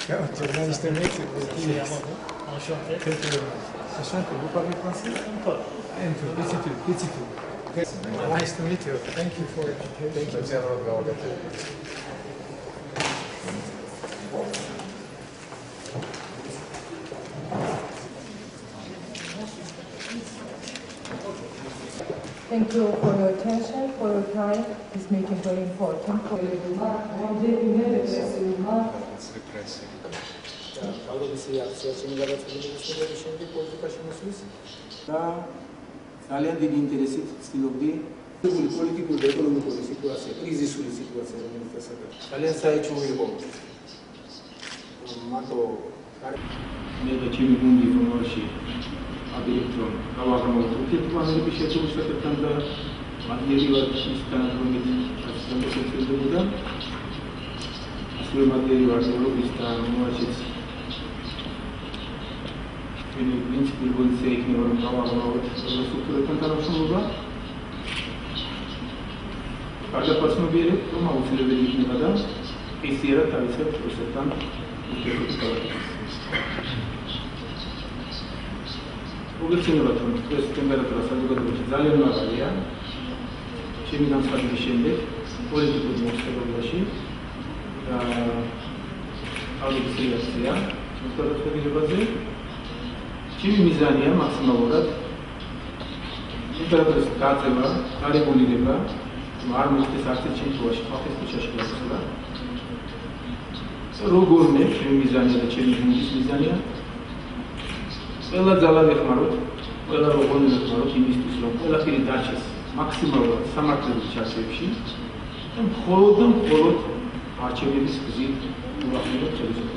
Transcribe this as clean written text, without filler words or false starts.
Nice to meet you. Enchanté. Enchanté. Vous parlez français? Un peu. Petit peu. Nice to meet you. Thank you for education. Thank you for your attention, for your time. This meeting is very important. ძალიან დიდი ინტერესით ვცდილობდი პოლიტიკური და ეკონომიკური სიტუაცია, კრიზისული სიტუაცია, რომელიც დასაწყისია. ძალიან საეჭვო იყო. მარტო მე და ჩემი გუნდი ფორმაში ადირექტორ გავაღრმავთ უკეთესობის შეწყვეტებთან და მადლიერივად ის თანამშრომლობით ასისტენტებოდა. ასევე მადლიერივად ევროპის და მომავალშიც Ini prinsipul bolsei că nu am avut structură tantamșumova. Dacă pasmă bine, cum au înțeles de nici niciodată, este era tare să procesăm utilizarea. Uite la tot, este temperatura să ducă de utilizare în Maria. Ce mi am spus de șende, politicul nostru de și audiția, nu trebuie să fie bază. Ჩემი მიზანია მაქსიმალურად იმპერატორის გაწევა, გარეგულირება, არ მოხდეს არც ერთ შემთხვევაში ხალხის ქუჩაში გასვლა. როგორმე ჩემი მიზანია და ჩემი გუნდის მიზანია. ყველა ძალა ვეხმაროთ, ყველა როგორმე ვეხმაროთ იმისთვის, რომ ყველაფერი დარჩეს მაქსიმალურად სამართლებრივ ჩარჩოებში და მხოლოდ არჩევნების გზით უახლოვდეთ ხელისუფლებას.